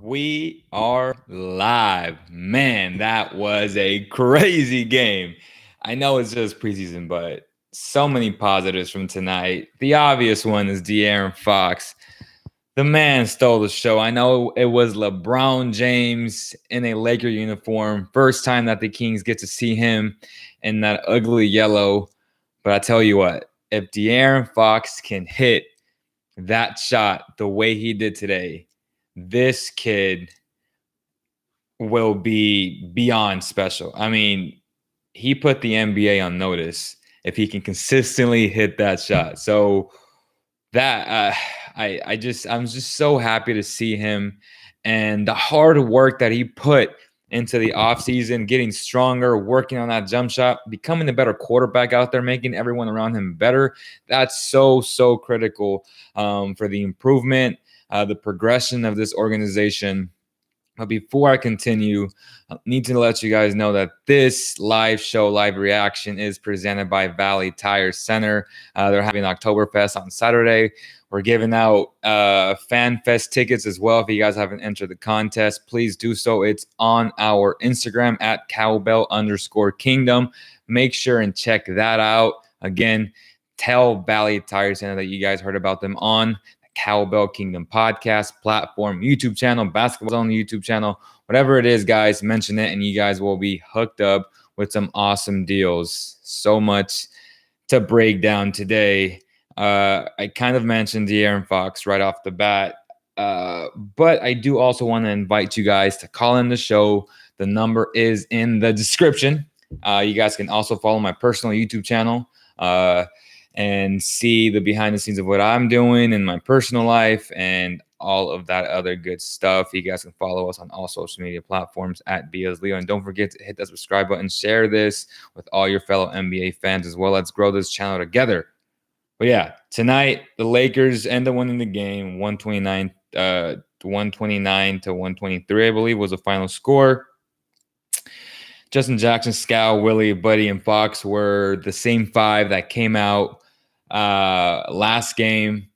We are live. Man, that was a crazy game. I know it's just preseason, but so many positives from tonight. The obvious one is De'Aaron Fox. The man stole the show. I know it was LeBron James in a Laker uniform. First time that the Kings get to see him in that ugly yellow. But I tell you what, if De'Aaron Fox can hit that shot the way he did today, this kid will be beyond special. I mean, he put the NBA on notice if he can consistently hit that shot. So that I'm just so happy to see him and the hard work that he put into the offseason, getting stronger, working on that jump shot, becoming a better quarterback out there, making everyone around him better. That's so critical for the improvement, the progression of this organization. But before I continue, I need to let you guys know that this live reaction is presented by Valley Tire Center. They're having Oktoberfest on Saturday. We're giving out Fan Fest tickets as well. If you guys haven't entered the contest, please do so. It's on our Instagram at cowbell_kingdom. Make sure and check that out. Again, tell Valley Tire Center that you guys heard about them on Cowbell Kingdom podcast platform, YouTube channel, Basketball on the YouTube channel, whatever it is, guys, mention it and you guys will be hooked up with some awesome deals. So much to break down today. I kind of mentioned De'Aaron Fox right off the bat, but I do also want to invite you guys to call in the show. The number is in the description. You guys can also follow my personal YouTube channel and see the behind the scenes of what I'm doing in my personal life and all of that other good stuff. You guys can follow us on all social media platforms at BSLeo. And don't forget to hit that subscribe button, share this with all your fellow NBA fans as well. Let's grow this channel together. But yeah, tonight, the Lakers end up winning the game 129 to 123, I believe, was the final score. Justin Jackson, Scal, Willie, Buddy, and Fox were the same five that came out last game.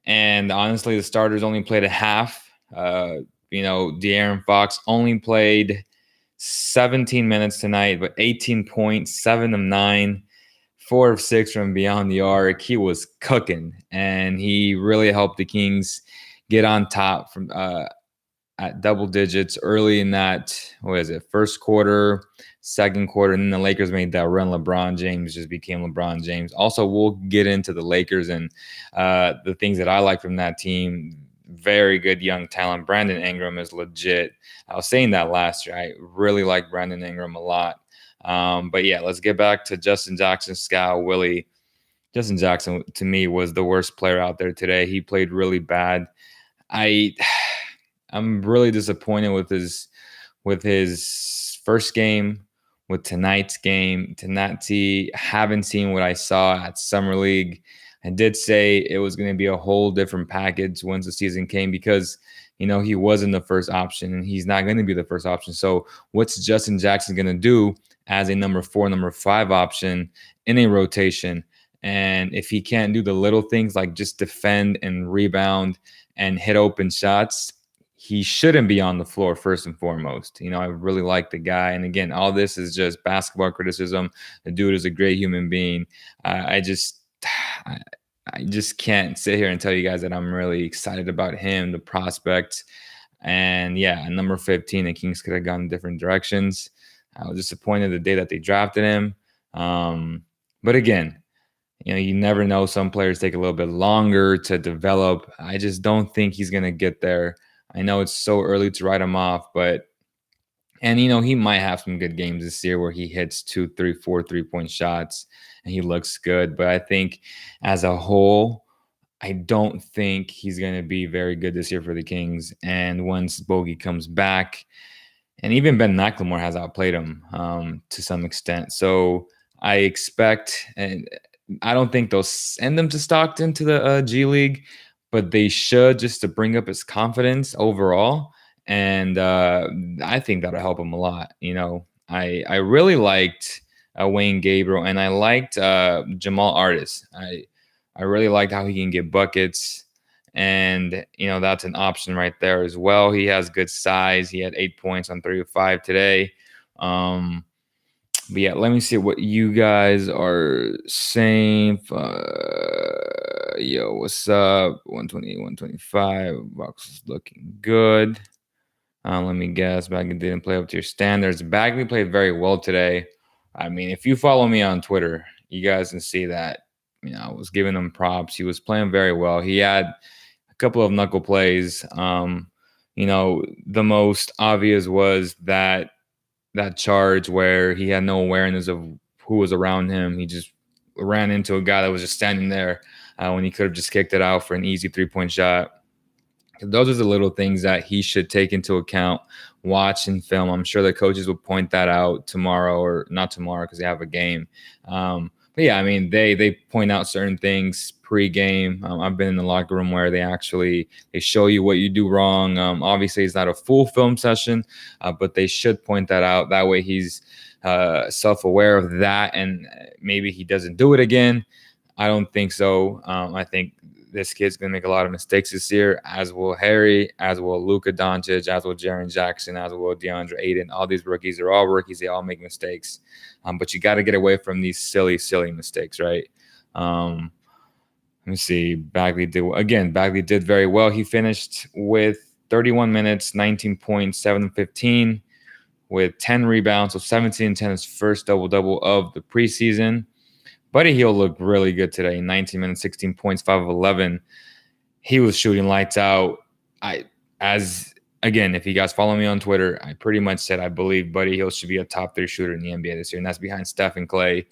And honestly, the starters only played a half. De'Aaron Fox only played 17 minutes tonight, but 18 points, 7 of 9, 4 of 6 from beyond the arc. He was cooking, and he really helped the Kings get on top from at double digits early in that, first quarter, second quarter, and then the Lakers made that run. LeBron James just became LeBron James. Also, we'll get into the Lakers and the things that I like from that team. Very good young talent. Brandon Ingram is legit. I was saying that last year. I really like Brandon Ingram a lot. But yeah, let's get back to Justin Jackson, Scal, Willie. Justin Jackson, to me, was the worst player out there today. He played really bad. I'm really disappointed with his first game, with tonight's game. Tonight, haven't seen what I saw at Summer League. I did say it was going to be a whole different package once the season came because, he wasn't the first option and he's not going to be the first option. So what's Justin Jackson going to do as a number 4, number 5 option in a rotation? And if he can't do the little things like just defend and rebound and hit open shots, he shouldn't be on the floor first and foremost. I really like the guy. And again, all this is just basketball criticism. The dude is a great human being. I just can't sit here and tell you guys that I'm really excited about him, the prospect. And yeah, number 15, the Kings could have gone different directions. I was disappointed the day that they drafted him. But again, you never know. Some players take a little bit longer to develop. I just don't think he's going to get there. I know it's so early to write him off, he might have some good games this year where he hits 2, 3, 4 3-point shots and he looks good. But I think as a whole, I don't think he's going to be very good this year for the Kings. And once Bogey comes back, and even Ben McLemore has outplayed him to some extent. So I expect, and I don't think they'll send him to Stockton to the G League, but they should, just to bring up his confidence overall. And I think that'll help him a lot. I really liked Wayne Gabriel, and I liked Jamal Artis. I really liked how he can get buckets And, that's an option right there as well. He has good size. He had 8 points on 3 of 5 today. But yeah, let me see what you guys are saying. Yo, what's up? 128, 125. Box is looking good. Let me guess. Bagley didn't play up to your standards. Bagley played very well today. I mean, if you follow me on Twitter, you guys can see that. I was giving him props. He was playing very well. He had a couple of knuckle plays. The most obvious was that charge where he had no awareness of who was around him. He just ran into a guy that was just standing there when he could have just kicked it out for an easy 3-point shot. Those are the little things that he should take into account, watch and film. I'm sure the coaches will point that out tomorrow, or not tomorrow because they have a game. But yeah, I mean, they point out certain things pre-game. I've been in the locker room where they show you what you do wrong. Obviously, it's not a full film session, but they should point that out. That way he's self-aware of that, and maybe he doesn't do it again. I don't think so. I think this kid's going to make a lot of mistakes this year, as will Harry, as will Luka Doncic, as will Jaren Jackson, as will DeAndre Ayton. All these rookies are all rookies. They all make mistakes. But you got to get away from these silly, silly mistakes, right? Let me see. Bagley did very well. He finished with 31 minutes, 19 points, 7 of 15, with 10 rebounds. So 17 and 10, his first double-double of the preseason. Buddy Hield looked really good today. 19 minutes, 16 points, 5 of 11. He was shooting lights out. If you guys follow me on Twitter, I pretty much said I believe Buddy Hield should be a top 3 shooter in the NBA this year, and that's behind Steph and Clay.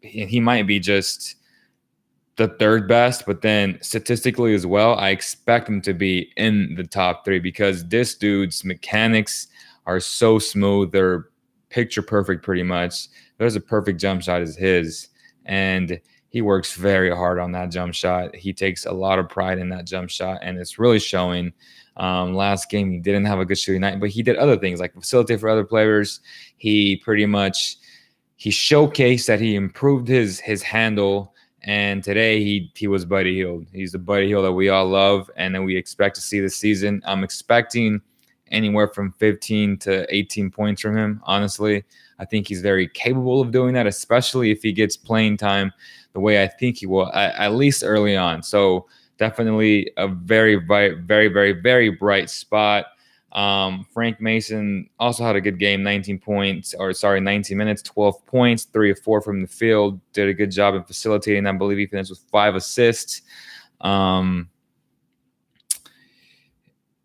He might be just the third best, but then statistically as well, I expect him to be in the top 3 because this dude's mechanics are so smooth. They're picture perfect pretty much. There's a perfect jump shot as his, and he works very hard on that jump shot. He takes a lot of pride in that jump shot, and it's really showing. Last game, he didn't have a good shooting night, but he did other things like facilitate for other players. He showcased that he improved his handle, and today he was Buddy Hield. He's the Buddy Hield that we all love, and that we expect to see this season. I'm expecting anywhere from 15 to 18 points from him, honestly. I think he's very capable of doing that, especially if he gets playing time the way I think he will, at least early on. So definitely a very, very, very, very, very bright spot. Frank Mason also had a good game, 19 minutes, 12 points, 3 of 4 from the field. Did a good job in facilitating. I believe he finished with 5 assists.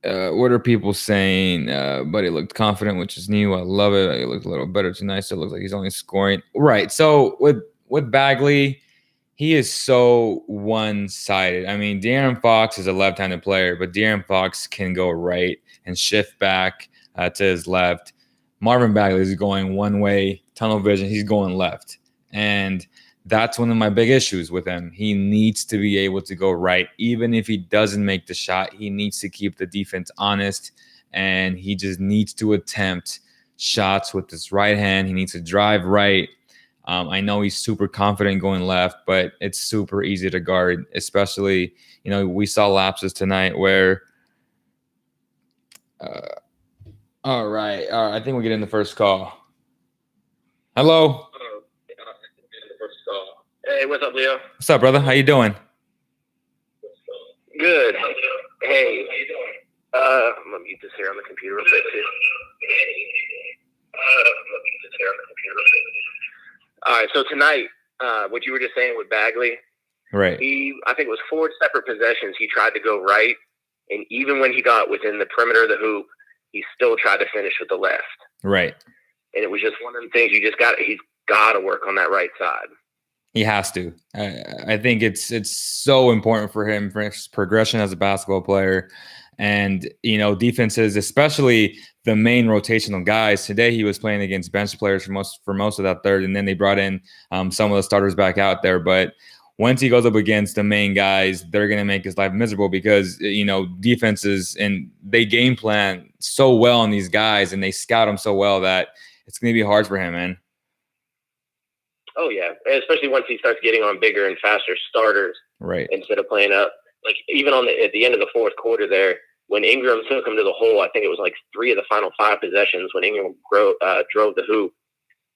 What are people saying? Buddy looked confident, which is new. I love it. He looked a little better tonight, so it looks like he's only scoring. Right. So with Bagley, he is so one-sided. I mean, De'Aaron Fox is a left-handed player, but De'Aaron Fox can go right and shift back to his left. Marvin Bagley is going one way, tunnel vision. He's going left. And that's one of my big issues with him. He needs to be able to go right. Even if he doesn't make the shot, he needs to keep the defense honest, and he just needs to attempt shots with his right hand. He needs to drive right. I know he's super confident going left, but it's super easy to guard, especially, we saw lapses tonight where all right. I think we get in the first call. Hello? Hey, what's up, Leo? What's up, brother? How you doing? Good. Hey, I'm gonna mute this here on the computer real quick too. All right, so tonight, what you were just saying with Bagley, right? I think it was 4 separate possessions. He tried to go right, and even when he got within the perimeter of the hoop, he still tried to finish with the left. Right. And it was just one of the things he's got to work on that right side. He has to. I think it's so important for him, for his progression as a basketball player. And, defenses, especially the main rotational guys. Today he was playing against bench players for most of that third, and then they brought in some of the starters back out there. But once he goes up against the main guys, they're going to make his life miserable because, defenses, and they game plan so well on these guys, and they scout them so well that it's going to be hard for him, man. Oh, yeah, especially once he starts getting on bigger and faster starters, right? Instead of playing up Like even at the end of the fourth quarter there, when Ingram took him to the hole, I think it was like 3 of the final 5 possessions when Ingram drove the hoop.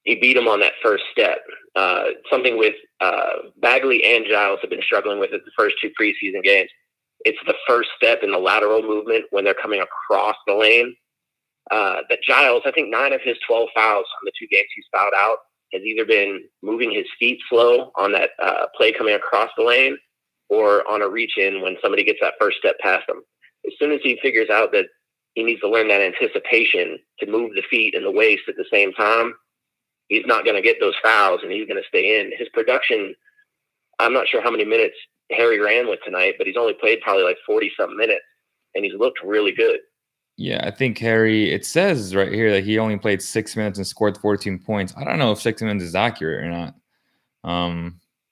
He beat him on that first step. Something with Bagley and Giles have been struggling with it the first 2 preseason games. It's the first step in the lateral movement when they're coming across the lane. That Giles, I think 9 of his 12 fouls on the 2 games he's fouled out has either been moving his feet slow on that play coming across the lane or on a reach in when somebody gets that first step past him. As soon as he figures out that he needs to learn that anticipation to move the feet and the waist at the same time, he's not going to get those fouls and he's going to stay in. His production, I'm not sure how many minutes Harry ran with tonight, but he's only played probably like 40-something minutes, and he's looked really good. Yeah, I think Harry, it says right here that he only played 6 minutes and scored 14 points. I don't know if 6 minutes is accurate or not.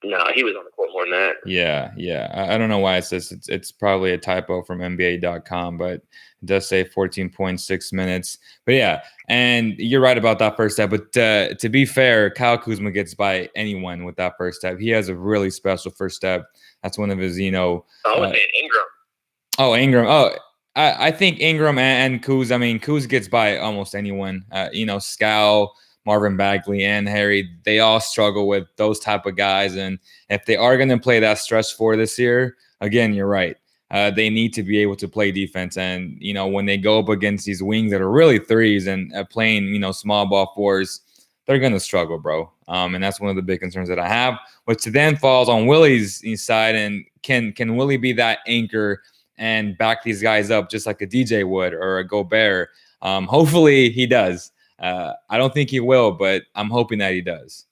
No, he was on the court more than that. Yeah. I don't know why it says it's probably a typo from NBA.com, but it does say 14.6 minutes. But yeah, and you're right about that first step. But to be fair, Kyle Kuzma gets by anyone with that first step. He has a really special first step. That's one of his, Ingram. Oh, Ingram. Oh, I think Ingram and Kuz. I mean, Kuz gets by almost anyone. Scal, Marvin Bagley, and Harry, they all struggle with those type of guys. And if they are going to play that stretch 4 this year, again, you're right. They need to be able to play defense. And, when they go up against these wings that are really 3s and playing, small ball 4s, they're going to struggle, bro. And that's one of the big concerns that I have, which then falls on Willie's side. And can Willie be that anchor and back these guys up just like a DJ would or a Gobert? Hopefully he does. I don't think he will, but I'm hoping that he does.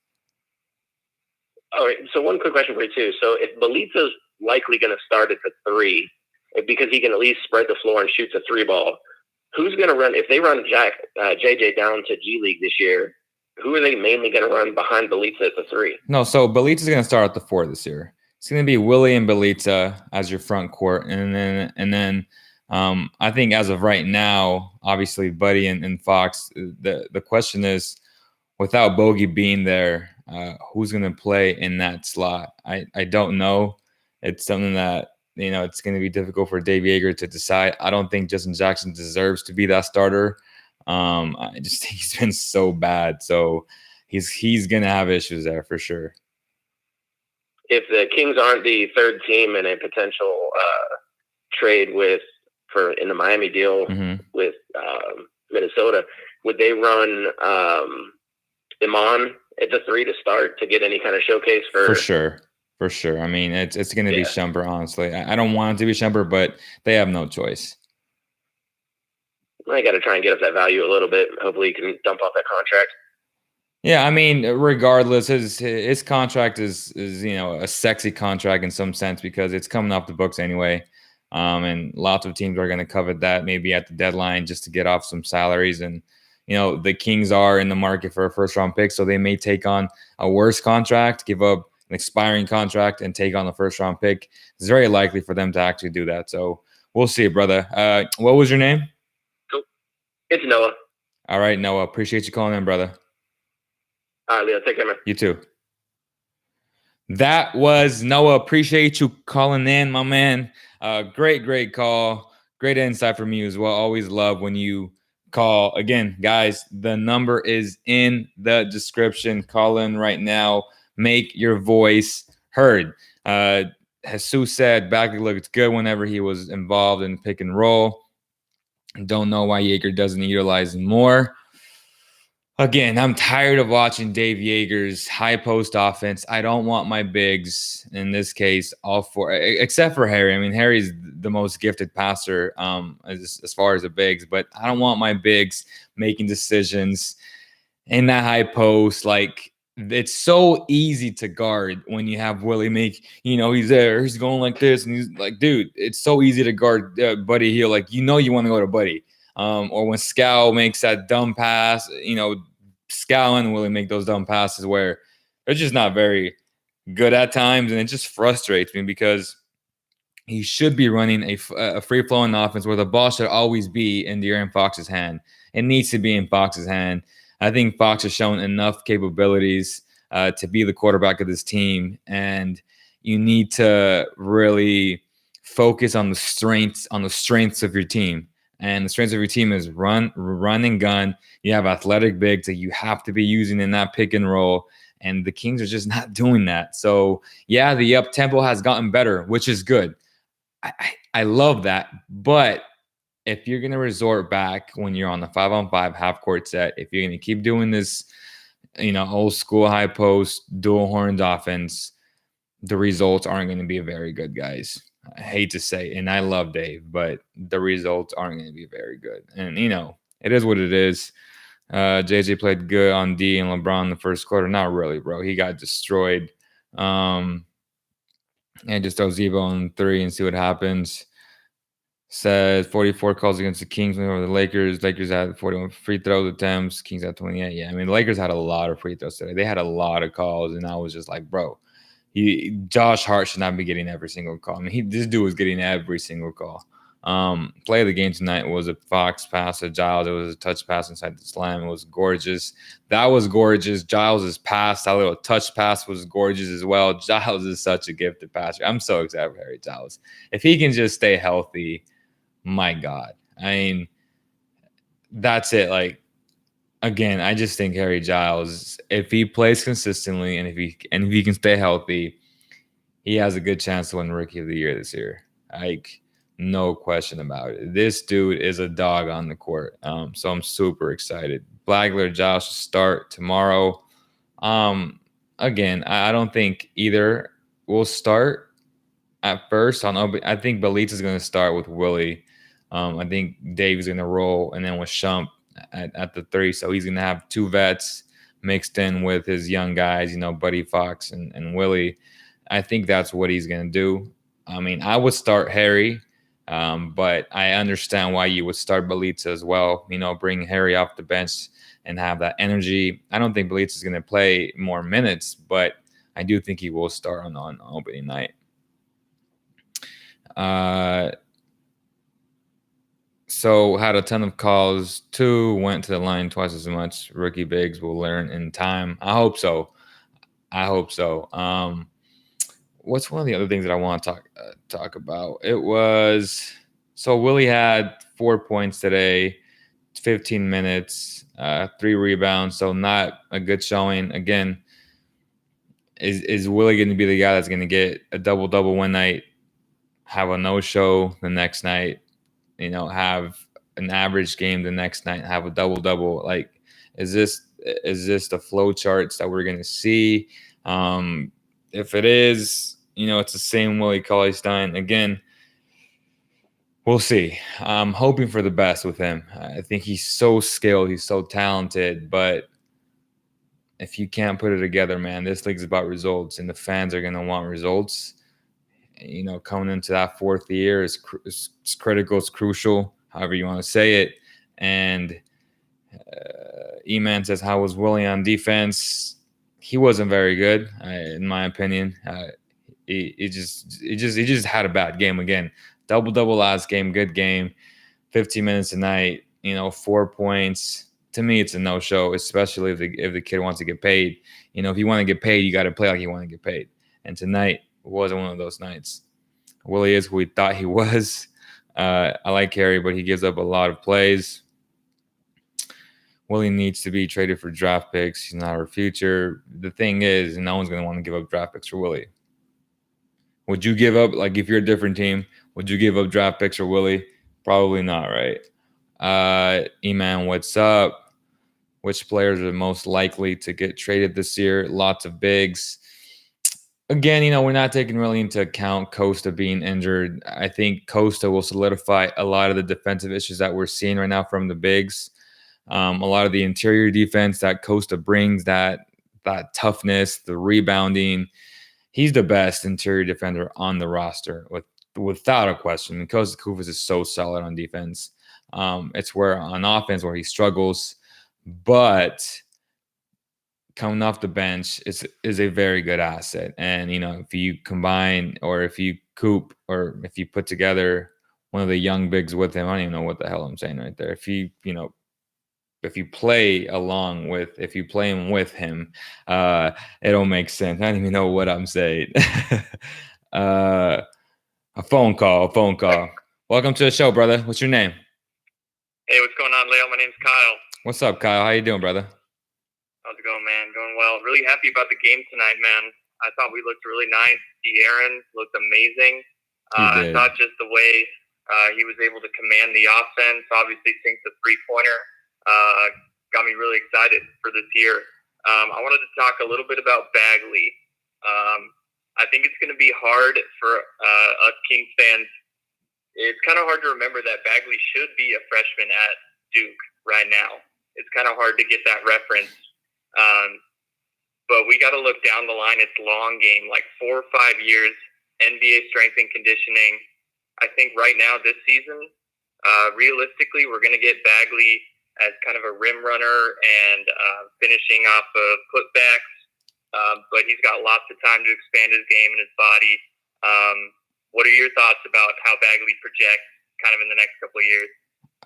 All right. So one quick question for you too. So if Bjelica's likely going to start at the 3, because he can at least spread the floor and shoots a 3 ball, who's going to run? If they run JJ down to G League this year, who are they mainly going to run behind Bjelica at the 3? No, so Bjelica's going to start at the 4 this year. It's going to be Willie and Bjelica as your front court, and then I think as of right now, obviously Buddy and Fox. The question is, without Bogey being there, who's going to play in that slot? I don't know. It's something that it's going to be difficult for Dave Yeager to decide. I don't think Justin Jackson deserves to be that starter. I just think he's been so bad, so he's going to have issues there for sure. If the Kings aren't the 3rd team in a potential trade in the Miami deal with Minnesota, would they run Iman at the 3 to start to get any kind of showcase for sure. I mean, it's going to be Shumpert, honestly. I don't want it to be Shumpert, but they have no choice. I got to try and get up that value a little bit. Hopefully, you can dump off that contract. Yeah, I mean, regardless, his contract is a sexy contract in some sense because it's coming off the books anyway. And lots of teams are going to covet that maybe at the deadline just to get off some salaries. And, the Kings are in the market for a 1st-round pick, so they may take on a worse contract, give up an expiring contract, and take on the 1st-round pick. It's very likely for them to actually do that. So we'll see, brother. What was your name? Cool. It's Noah. All right, Noah. Appreciate you calling in, brother. All right, Leo. Take care, man. You too. That was Noah. Appreciate you calling in, my man. Great call. Great insight from you as well. Always love when you call. Again, guys, the number is in the description. Call in right now. Make your voice heard. Jesus said Bagley looked good whenever he was involved in pick and roll. Don't know why Yeager doesn't utilize him more. Again, I'm tired of watching Dave Yeager's high post offense. I don't want my bigs, in this case, all 4, except for Harry. I mean, Harry's the most gifted passer as far as the bigs, but I don't want my bigs making decisions in that high post. Like, it's so easy to guard when you have Willie make, he's there, he's going like this, and he's like, dude, it's so easy to guard Buddy Hield. Like, you want to go to Buddy. Or when Scal makes that dumb pass, Scal and Willie make those dumb passes where they're just not very good at times, and it just frustrates me because he should be running a free-flowing offense where the ball should always be in De'Aaron Fox's hand. It needs to be in Fox's hand. I think Fox has shown enough capabilities to be the quarterback of this team, and you need to really focus on the strengths of your team. And the strengths of your team is run and gun. You have athletic bigs that you have to be using in that pick and roll. And the Kings are just not doing that. So yeah, the up tempo has gotten better, which is good. I love that. But if you're gonna resort back when you're on the 5-on-5 half court set, if you're gonna keep doing this, old school high post dual horned offense, the results aren't going to be very good, guys. I hate to say it, and I love Dave, but the results aren't going to be very good. And it is what it is. JJ played good on D and LeBron in the first quarter. Not really, bro. He got destroyed. And just throw Zebo on 3 and see what happens. Says 44 calls against the Kings over the Lakers. Lakers had 41 free throws attempts. Kings had 28. Yeah, I mean, the Lakers had a lot of free throws today. They had a lot of calls, and I was just like, bro, Josh Hart should not be getting every single call. I mean, this dude was getting every single call. Play of the game tonight was a Fox pass to Giles. It was a touch pass inside the slam. It was gorgeous. That was gorgeous. Giles' pass, that little touch pass was gorgeous as well. Giles is such a gifted passer. I'm so excited for Harry Giles. If he can just stay healthy, my God. I mean, that's it. Like, again, I just think Harry Giles, if he plays consistently and if he can stay healthy, he has a good chance to win Rookie of the Year this year. Like, no question about it. This dude is a dog on the court. So I'm super excited. Bagley or Giles should start tomorrow. Again, I don't think either will start at first. I think Belitz is going to start with Willie. I think Dave's going to roll, and then with Shump at the 3. So he's going to have 2 vets mixed in with his young guys, Buddy Fox and Willie. I think that's what he's going to do. I mean, I would start Harry, but I understand why you would start Belitz as well. Bring Harry off the bench and have that energy. I don't think Belitz is going to play more minutes, but I do think he will start on opening night. So had a ton of calls. 2 went to the line twice as much. Rookie bigs will learn in time. I hope so. What's one of the other things that I want to talk about? It was Willie had 4 points today, 15 minutes, 3 rebounds. So not a good showing. Again, is Willie going to be the guy that's going to get a double-double one night, have a no-show the next night, have an average game the next night, have a double-double? Like, is this the flow charts that we're going to see? If it is, it's the same Willie Cauley-Stein. Again, we'll see. I'm hoping for the best with him. I think he's so skilled. He's so talented. But if you can't put it together, man, this league's about results, and the fans are going to want results. Coming into that 4th year is critical. It's crucial, however you want to say it. And E-Man says, how was Willie on defense? He wasn't very good, in my opinion. He just had a bad game again. Double last game, good game. 15 minutes tonight. 4 points. To me, it's a no-show, especially if the kid wants to get paid. If you want to get paid, you got to play like you want to get paid. And tonight wasn't one of those nights. Willie is who we thought he was. I like Harry, but he gives up a lot of plays. Willie needs to be traded for draft picks. He's not our future. The thing is, no one's going to want to give up draft picks for Willie. Would you give up, like, if you're a different team, would you give up draft picks for Willie? Probably not, right? E-Man, what's up? Which players are most likely to get traded this year? Lots of bigs. Again, we're not taking really into account Costa being injured. I think Costa will solidify a lot of the defensive issues that we're seeing right now from the bigs. A lot of the interior defense that Costa brings, that toughness, the rebounding. He's the best interior defender on the roster, without a question. And Costa Koufos is so solid on defense. It's where on offense where he struggles, but coming off the bench is a very good asset. And if you combine, or if you coop, or if you put together one of the young bigs with him, I don't even know what the hell I'm saying right there. If you play him with him, it'll make sense. I don't even know what I'm saying. A phone call. A phone call. Welcome to the show, brother. What's your name? Hey, what's going on, Leo? My name's Kyle. What's up, Kyle? How you doing, brother? How's it going, man? Going well. Really happy about the game tonight, man. I thought we looked really nice. De'Aaron looked amazing. I thought just the way he was able to command the offense, obviously sinks the three-pointer, got me really excited for this year. I wanted to talk a little bit about Bagley. I think it's going to be hard for us Kings fans. It's kind of hard to remember that Bagley should be a freshman at Duke right now. It's kind of hard to get that reference. But we got to look down the line. It's long game, like 4 or 5 years, NBA strength and conditioning. I think right now this season, realistically, we're going to get Bagley as kind of a rim runner and finishing off of putbacks. But he's got lots of time to expand his game and his body. What are your thoughts about how Bagley projects kind of in the next couple of years?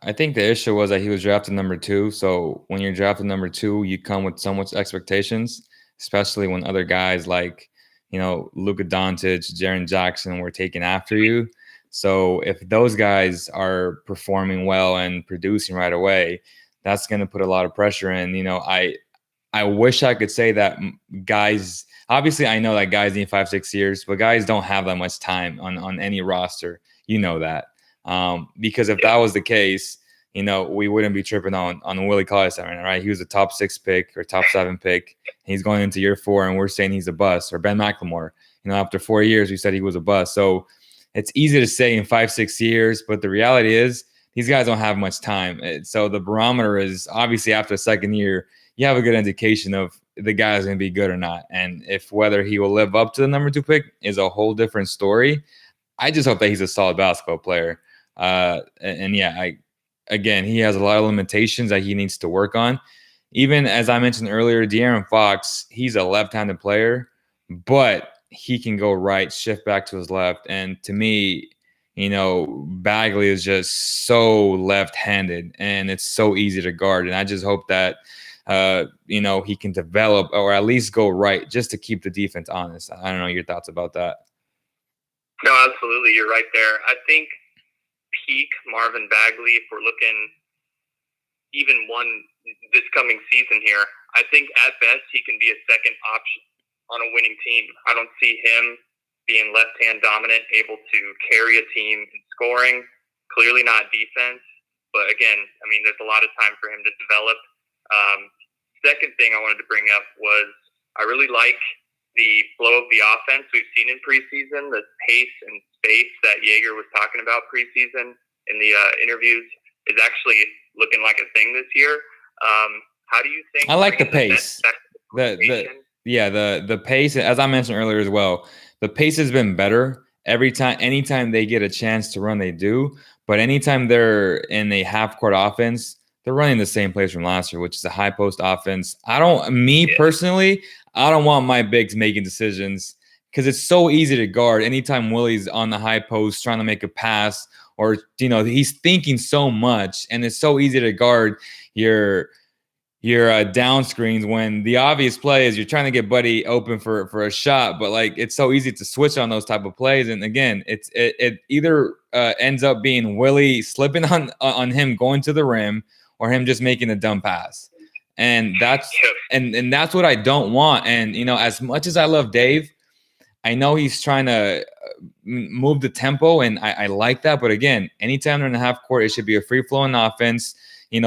I think the issue was that he was drafted number 2. So when you're drafted number 2, you come with so much expectations, especially when other guys like, Luka Doncic, Jaren Jackson were taken after you. So if those guys are performing well and producing right away, that's going to put a lot of pressure in. I wish I could say that guys, obviously I know that guys need 5-6 years, but guys don't have that much time on any roster. You know that. Because if that was the case, we wouldn't be tripping on Willie Cauley-Stein, right? He was a top 6 pick or top 7 pick. He's going into year 4 and we're saying he's a bust. Or Ben McLemore, after 4 years, we said he was a bust. So it's easy to say in 5-6 years, but the reality is these guys don't have much time. So the barometer is obviously after the second year, you have a good indication of the guy's going to be good or not. And if whether he will live up to the number 2 pick is a whole different story. I just hope that he's a solid basketball player. Again, he has a lot of limitations that he needs to work on. Even as I mentioned earlier, De'Aaron Fox, he's a left-handed player, but he can go right, shift back to his left. And to me, Bagley is just so left-handed and it's so easy to guard. And I just hope that, he can develop or at least go right just to keep the defense honest. I don't know your thoughts about that. No, absolutely. You're right there. I think peak Marvin Bagley, if we're looking even one this coming season here, I think at best he can be a second option on a winning team. I don't see him being left-hand dominant, able to carry a team in scoring, clearly not defense. But again, there's a lot of time for him to develop. Second thing I wanted to bring up was I really like the flow of the offense we've seen in preseason, the pace and space that Jaeger was talking about preseason in the interviews is actually looking like a thing this year. How do you think? I like the pace. The pace, as I mentioned earlier as well, the pace has been better anytime they get a chance to run, they do. But anytime they're in a half-court offense, they're running the same plays from last year, which is a high post offense. Personally, I don't want my bigs making decisions because it's so easy to guard. Anytime Willie's on the high post trying to make a pass or, he's thinking so much and it's so easy to guard your down screens when the obvious play is you're trying to get Buddy open for a shot, but it's so easy to switch on those type of plays. And again, it either ends up being Willie slipping on him going to the rim or him just making a dumb pass. And that's what I don't want. And as much as I love Dave, I know he's trying to move the tempo, and I like that. But again, anytime they're in the half court, it should be a free flowing offense.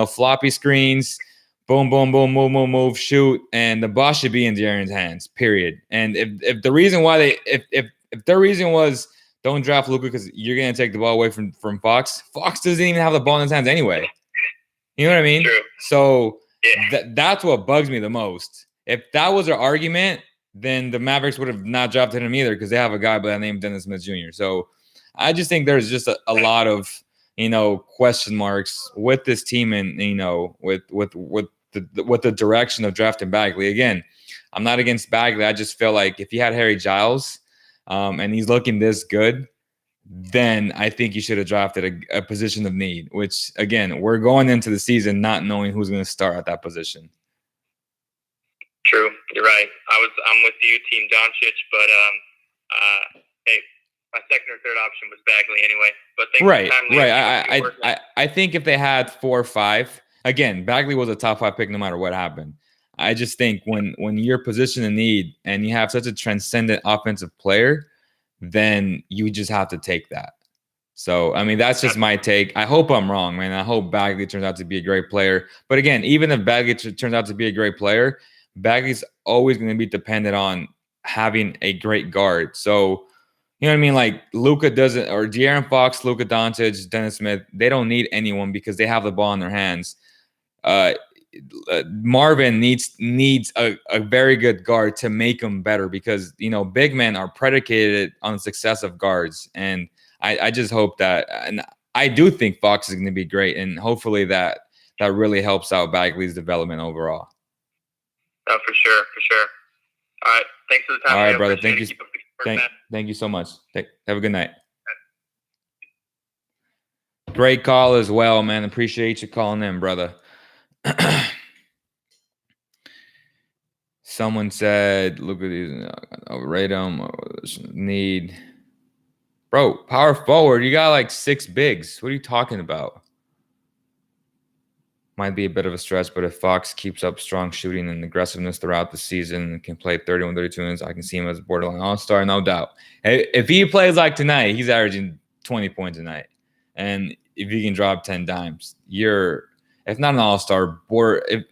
Floppy screens, boom, boom, boom, move, shoot, and the ball should be in De'Aaron's hands. Period. And if the reason why if their reason was don't draft Luka because you're gonna take the ball away from Fox doesn't even have the ball in his hands anyway. You know what I mean? True. So that's what bugs me the most. If that was their argument, then the Mavericks would have not drafted him either because they have a guy by the name of Dennis Smith Jr. So I just think there's just a lot of question marks with this team and with the direction of drafting Bagley. Again, I'm not against Bagley. I just feel like if you had Harry Giles and he's looking this good, then I think you should have drafted a position of need, which, again, we're going into the season not knowing who's going to start at that position. True. You're right. I'm with you, Team Doncic, but hey, my second or third option was Bagley anyway. But thanks for the time, Liam. Right. I think if they had 4 or 5, again, Bagley was a top 5 pick no matter what happened. I just think when you're positioned in need and you have such a transcendent offensive player, then you just have to take that. So, I mean, that's just my take. I hope I'm wrong, man. I hope Bagley turns out to be a great player. But again, even if Bagley turns out to be a great player, Bagley's always going to be dependent on having a great guard. So, you know what I mean? Like Luka doesn't, or De'Aaron Fox, Luka Doncic, Dennis Smith, they don't need anyone because they have the ball in their hands. Marvin needs a very good guard to make him better because, you know, big men are predicated on the success of guards. And I just hope that, and I do think Fox is going to be great. And hopefully that really helps out Bagley's development overall. Oh, for sure. All right. Thanks for the time. All right, brother. Thank you. Thank you so much. Have a good night. Great call as well, man. Appreciate you calling in, brother. Someone said, look at these, overrate them. Need. Bro, power forward. You got like 6 bigs. What are you talking about? Might be a bit of a stretch, but if Fox keeps up strong shooting and aggressiveness throughout the season and can play 31, 32 minutes, I can see him as a borderline all-star, no doubt. If he plays like tonight, he's averaging 20 points a night. And if he can drop 10 dimes, if not an all-star,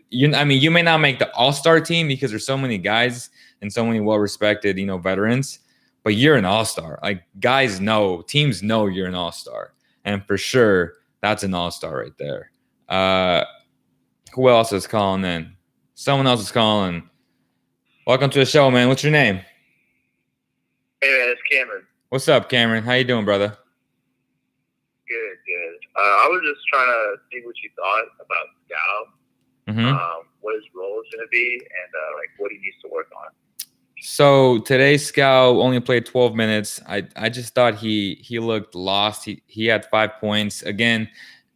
you may not make the all-star team because there's so many guys and so many well-respected, you know, veterans, but you're an all-star. Like teams know you're an all-star. And for sure, that's an all-star right there. Who else is calling in? Someone else is calling. Welcome to the show, man. What's your name? Hey, man, it's Cameron. What's up, Cameron? How you doing, brother? Good. I was just trying to see what you thought about Giles, what his role is going to be, and what he needs to work on. So today's Scout only played 12 minutes. I just thought he looked lost. He had 5 points. Again,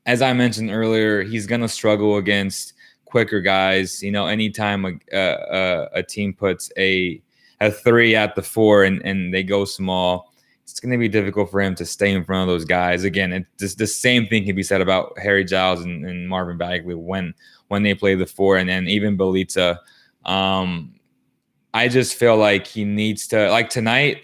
as I mentioned earlier, he's gonna struggle against quicker guys. You know, anytime a team puts a 3 at the 4 and they go small, it's gonna be difficult for him to stay in front of those guys. Again, the same thing can be said about Harry Giles and Marvin Bagley when they play the 4, and then even Belita. I just feel like he needs to, like tonight,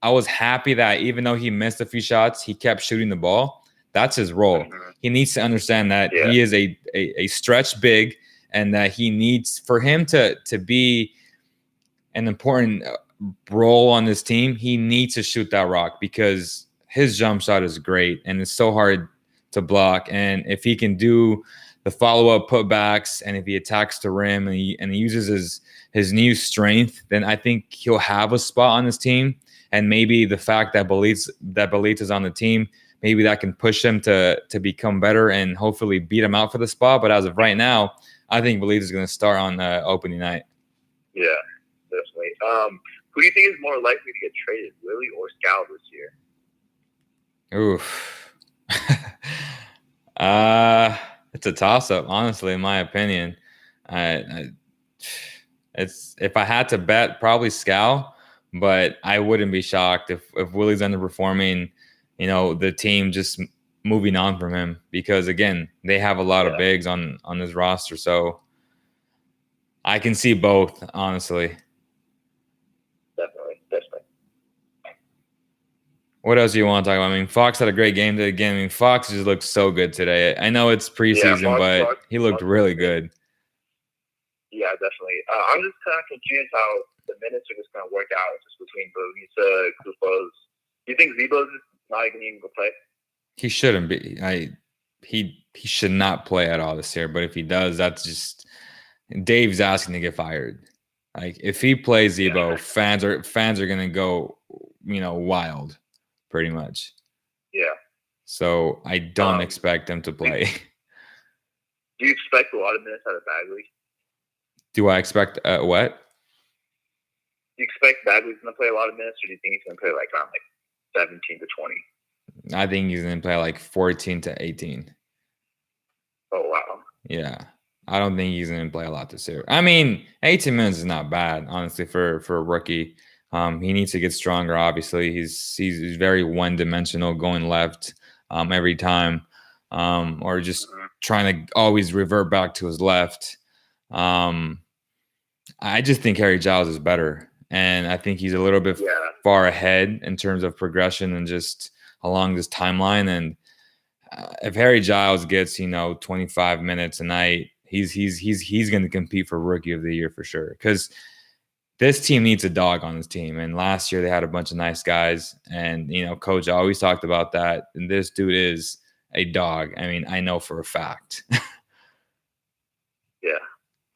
I was happy that even though he missed a few shots, he kept shooting the ball. That's his role. He needs to understand that he is a stretch big, and that he needs, for him to be an important role on this team, he needs to shoot that rock because his jump shot is great and it's so hard to block. And if he can do the follow-up putbacks, and if he attacks the rim and he uses his new strength, then I think he'll have a spot on this team. And maybe the fact that Belita's on the team, maybe that can push him to become better and hopefully beat him out for the spot. But as of right now, I think Belita's going to start on opening night. Yeah, definitely. Who do you think is more likely to get traded, Willie or Scal this year? Oof. It's a toss-up, honestly, in my opinion. It's if I had to bet, probably Scal, but I wouldn't be shocked if Willie's underperforming, you know, the team just moving on from him, because again, they have a lot of bigs on this roster. So I can see both, honestly. Definitely. What else do you want to talk about? I mean, Fox had a great game today. Again, I mean, Fox just looked so good today. I know it's preseason, but he looked really good. Yeah, definitely. I'm just kind of confused how the minutes are just going to work out just between Belita, Kupos. Do you think Zebo's not going to even play? He shouldn't be. He should not play at all this year. But if he does, that's just Dave's asking to get fired. Like if he plays Zebo, fans are going to go, you know, wild. Pretty much. Yeah. So I don't expect him to play. Do you expect a lot of minutes out of Bagley? Do I expect what? Do you expect Bagley's going to play a lot of minutes, or do you think he's going to play like around 17 to 20? I think he's going to play like 14 to 18. Oh, wow. Yeah. I don't think he's going to play a lot this year. I mean, 18 minutes is not bad, honestly, for a rookie. He needs to get stronger. Obviously, he's very one-dimensional, going left every time, or just trying to always revert back to his left. I just think Harry Giles is better, and I think he's a little bit far ahead in terms of progression and just along this timeline. And if Harry Giles gets 25 minutes a night, he's going to compete for Rookie of the Year for sure, because this team needs a dog on this team. And last year they had a bunch of nice guys, and Coach always talked about that. And this dude is a dog. I mean, I know for a fact. Yeah.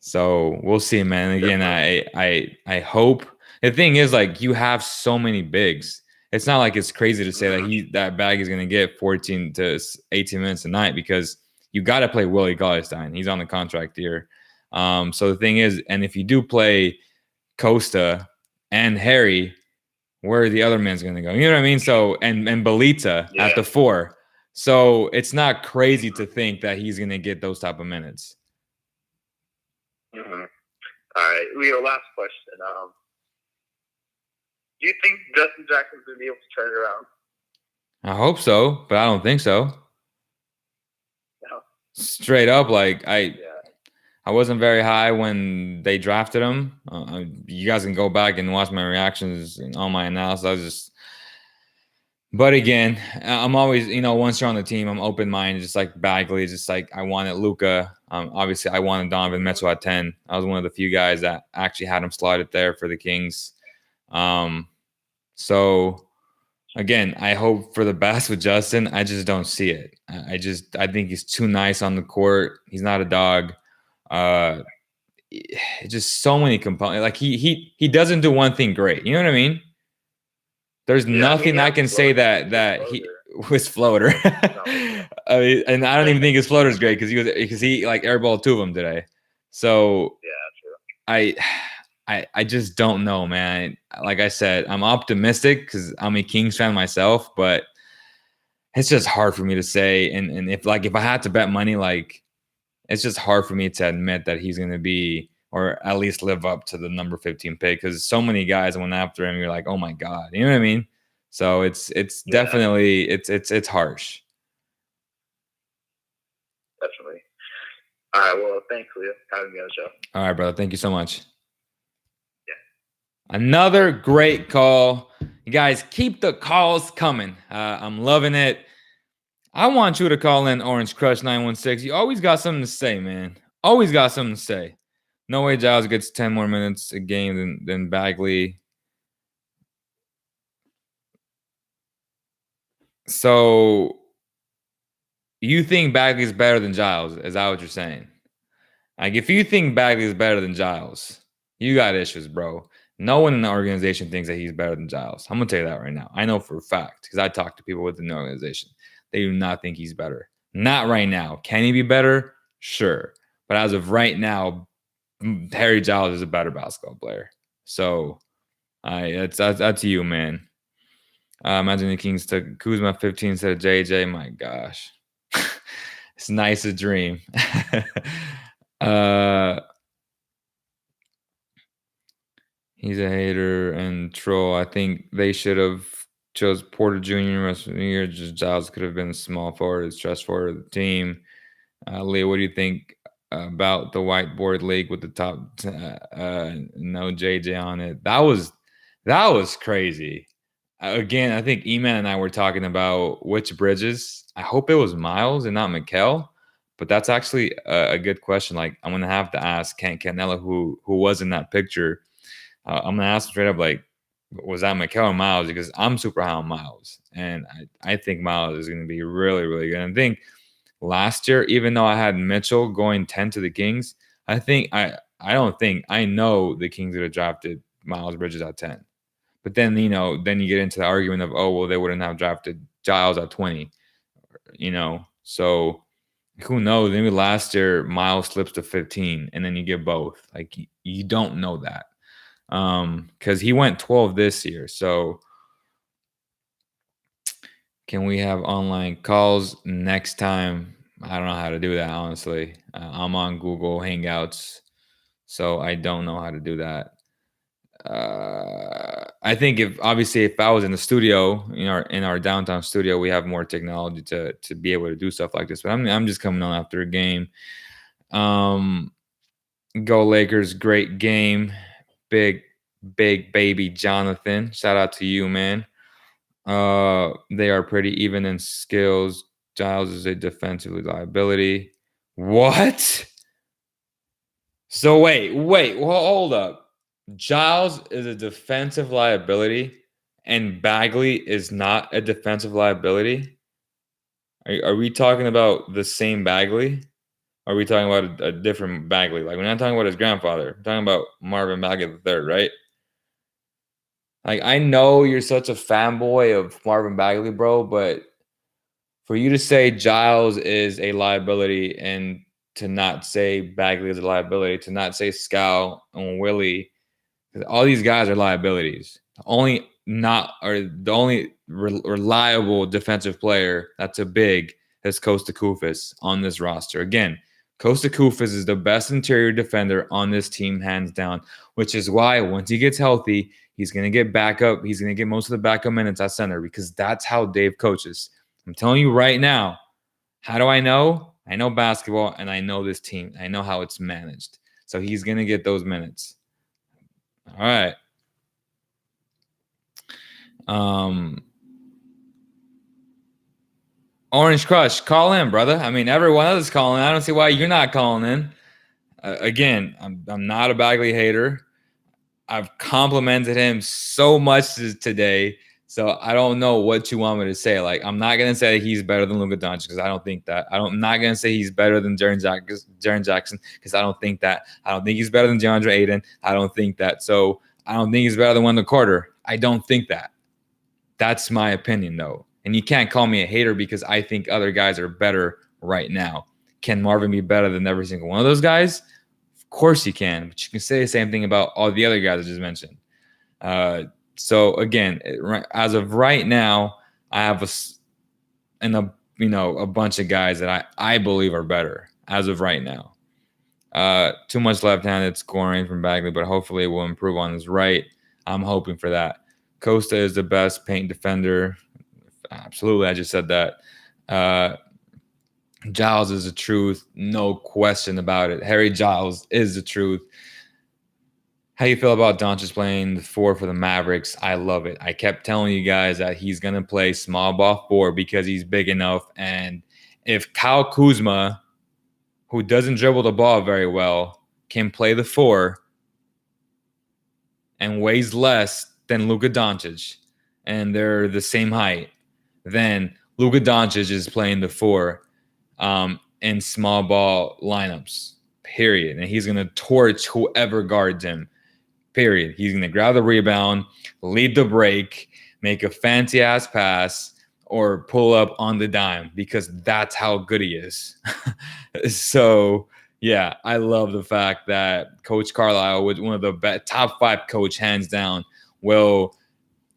So we'll see, man. Again, I hope. The thing is, like, you have so many bigs. It's not like it's crazy to say that Bag is going to get 14 to 18 minutes a night, because you got to play Willie Cauley-Stein. He's on the contract year. So the thing is, and if you do play Costa and Harry, where are the other men's going to go? You know what I mean? So and Belita at the 4. So it's not crazy to think that he's going to get those type of minutes. Mm-hmm. All right, Leo. Last question. Do you think Justin Jackson's going to be able to turn it around? I hope so, but I don't think so. No. Straight up, like I wasn't very high when they drafted him. You guys can go back and watch my reactions and all my analysis. But again, I'm always, once you're on the team, I'm open-minded, just like Bagley, just like I wanted Luka. Obviously, I wanted Donovan Mitchell at 10. I was one of the few guys that actually had him slotted there for the Kings. So, again, I hope for the best with Justin. I just don't see it. I think he's too nice on the court. He's not a dog. Just so many components. Like he doesn't do one thing great. You know what I mean? There's nothing I can say that he was floater. I mean, and I don't even think his floater is great because he like airballed 2 of them today. So true. I just don't know, man. Like I said, I'm optimistic because I'm a Kings fan myself, but it's just hard for me to say. And if I had to bet money, like, it's just hard for me to admit that he's going to be, or at least live up to the number 15 pick, because so many guys went after him. You're like, oh my God, you know what I mean? So it's definitely it's harsh. Definitely. All right. Well, thanks, Leo, for having me on the show. All right, brother. Thank you so much. Another great call. You guys keep the calls coming. I'm loving it. I want you to call in Orange Crush 916. You always got something to say, man. Always got something to say. No way Giles gets 10 more minutes a game than Bagley. So you think Bagley's better than Giles? Is that what you're saying? Like, if you think Bagley's better than Giles, you got issues, bro. No one in the organization thinks that he's better than Giles. I'm going to tell you that right now. I know for a fact because I talked to people within the organization. They do not think he's better. Not right now. Can he be better? Sure. But as of right now, Harry Giles is a better basketball player. So that's you, man. Imagine the Kings took Kuzma 15 instead of JJ. My gosh. It's nice to dream. He's a hater and troll. I think they should have chose Porter Jr. rest of the year. Just Giles could have been small forward, stretch forward of the team. Leah, what do you think about the whiteboard league with the top no JJ on it? That was crazy. Again, I think Eman and I were talking about which bridges. I hope it was Miles and not Mikal, but that's actually a good question. Like, I'm gonna have to ask Canella who was in that picture. I'm gonna ask him straight up, like, was that Mikal or Miles? Because I'm super high on Miles, and I think Miles is gonna be really, really good. And I think last year, even though I had Mitchell going 10 to the Kings, I know the Kings would have drafted Miles Bridges at 10. But then, then you get into the argument of, oh, well, they wouldn't have drafted Giles at 20, So who knows? Maybe last year Miles slips to 15, and then you get both. Like, you don't know that. Because he went 12 this year. So can we have online calls next time? I don't know how to do that, honestly. I'm on Google Hangouts, so I don't know how to do that. I think if I was in the studio, in our downtown studio, we have more technology to be able to do stuff like this. But I'm just coming on after a game. Go Lakers! Great game, big baby Jonathan. Shout out to you, man. They are pretty even in skills. Giles is a defensive liability. What? So wait, hold up. Giles is a defensive liability and Bagley is not a defensive liability? Are we talking about the same Bagley? Or are we talking about a different Bagley? Like, we're not talking about his grandfather. We're talking about Marvin Bagley III, right? Like, I know you're such a fanboy of Marvin Bagley, bro, but for you to say Giles is a liability and to not say Bagley is a liability, to not say Scal and Willie, all these guys are liabilities. The only reliable defensive player that's a big is Kosta Koufos on this roster. Again, Kosta Koufos is the best interior defender on this team, hands down, which is why once he gets healthy, he's going to get back up. He's going to get most of the backup minutes at center because that's how Dave coaches. I'm telling you right now, how do I know? I know basketball and I know this team. I know how it's managed. So he's going to get those minutes. All right. Orange Crush, call in, brother. I mean, everyone else is calling. I don't see why you're not calling in. Again, I'm not a Bagley hater. I've complimented him so much today, so I don't know what you want me to say. Like, I'm not gonna say he's better than Luka Doncic because I don't think that. I'm not gonna say he's better than Jaren Jackson because I don't think that. I don't think he's better than DeAndre Ayton. I don't think that. So I don't think he's better than Wendell Carter. I don't think that. That's my opinion, though. And you can't call me a hater because I think other guys are better right now. Can Marvin be better than every single one of those guys? Of course he can, but you can say the same thing about all the other guys I just mentioned. So again, as of right now, I have a bunch of guys that I believe are better as of right now. Too much left-handed scoring from Bagley, but hopefully it will improve on his right. I'm hoping for that. Costa is the best paint defender. Absolutely, I just said that. Giles is the truth, no question about it. Harry Giles is the truth. How you feel about Doncic playing the 4 for the Mavericks? I love it. I kept telling you guys that he's going to play small ball 4 because he's big enough. And if Kyle Kuzma, who doesn't dribble the ball very well, can play the 4 and weighs less than Luka Doncic, and they're the same height, then Luka Doncic is playing the 4 in small ball lineups, period. And he's going to torch whoever guards him, period. He's going to grab the rebound, lead the break, make a fancy-ass pass, or pull up on the dime because that's how good he is. So, yeah, I love the fact that Coach Carlisle, with one of the top 5 coach, hands down, will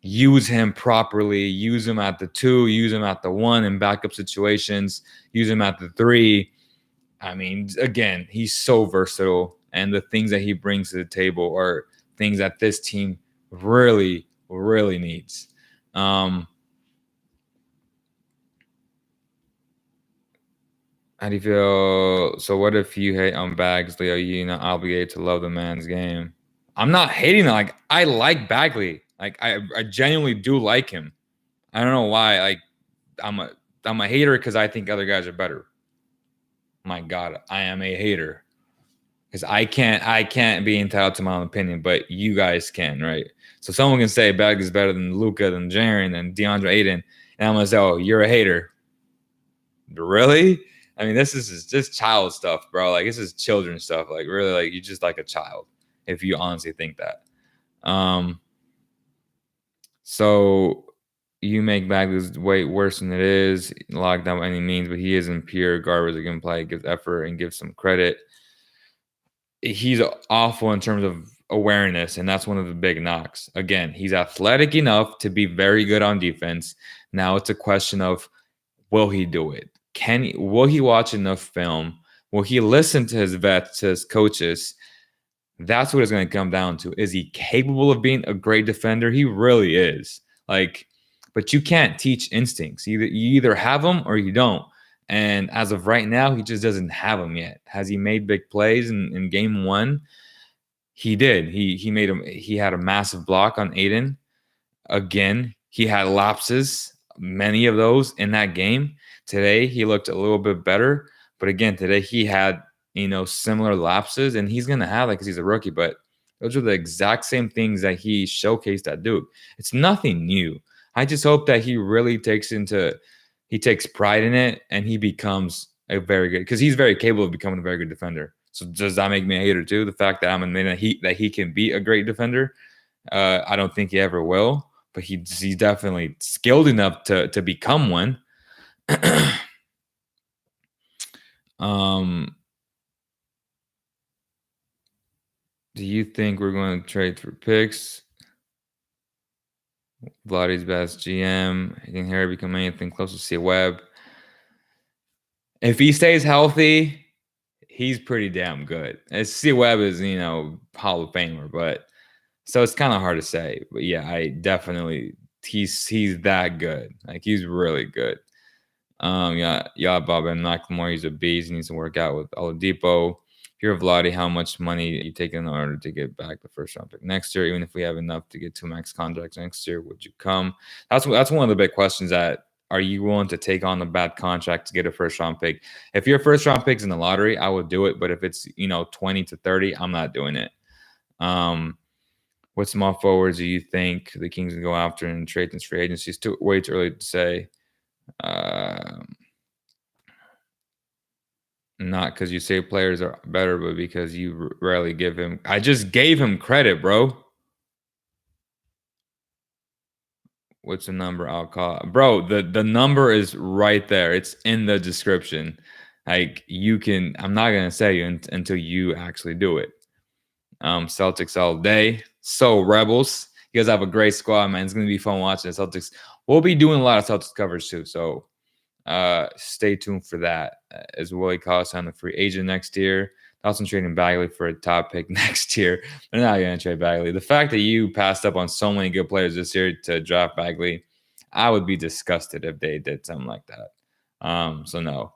use him properly, use him at the 2, use him at the 1 in backup situations, use him at the 3. I mean, again, he's so versatile, and the things that he brings to the table are things that this team really, really needs. How do you feel? So what if you hate on Bagley? Are you not obligated to love the man's game? I'm not hating him. Like, I like Bagley. Like, I genuinely do like him. I don't know why. Like, I'm a hater because I think other guys are better. My God, I am a hater because I can't be entitled to my own opinion, but you guys can, right? So someone can say Bagley's better than Luka, than Jaren, and DeAndre Ayton, and I'm gonna say, oh, you're a hater. Really? I mean, this is just child stuff, bro. Like, this is children stuff. Like, really, like, you're just like a child if you honestly think that. So you make Bagley's way worse than it is. Locked down by any means, but he isn't pure garbage. He can play, gives effort, and gives some credit. He's awful in terms of awareness, and that's one of the big knocks. Again, he's athletic enough to be very good on defense. Now it's a question of, will he do it? Will he watch enough film? Will he listen to his vets, to his coaches, That's what it's going to come down to. Is he capable of being a great defender? He really is. Like, but you can't teach instincts. You either have them or you don't. And as of right now, he just doesn't have them yet. Has he made big plays in game one? He did. He made him. He had a massive block on Aiden. Again, he had lapses, many of those in that game. Today, he looked a little bit better. But again, today he had, similar lapses, and he's going to have that because he's a rookie. But those are the exact same things that he showcased at Duke. It's nothing new. I just hope that he really takes pride in it, and he becomes a very good, because he's very capable of becoming a very good defender. So does that make me a hater too? The fact that I'm admitting that he can be a great defender, I don't think he ever will, but he's definitely skilled enough to become one. Do you think we're going to trade for picks? Vladdy's best GM. Can Harry become anything close to C Webb? If he stays healthy, he's pretty damn good. C Webb is, Hall of Famer, but so it's kind of hard to say. But yeah, I definitely he's that good. Like, he's really good. Bob and McLemore, he's a beast. He needs to work out with Oladipo. If you're Vladdy, how much money are you taking in order to get back the first round pick next year? Even if we have enough to get 2 max contracts next year, would you come? That's one of the big questions. That are you willing to take on the bad contract to get a first round pick? If your first round pick's in the lottery, I would do it. But if it's 20 to 30, I'm not doing it. What small forwards do you think the Kings can go after in trade and free agency? It's way too early to say. Not because you say players are better, but because you rarely give him. I just gave him credit, bro. What's the number I'll call? Bro, the number is right there. It's in the description. Like, you can, I'm not going to say you until you actually do it. Celtics all day. So, Rebels, you guys have a great squad, man. It's going to be fun watching the Celtics. We'll be doing a lot of Celtics coverage too. So, stay tuned for that. As Willie Collins on the free agent next year. Also trading Bagley for a top pick next year. They're not going to trade Bagley. The fact that you passed up on so many good players this year to draft Bagley, I would be disgusted if they did something like that. So no.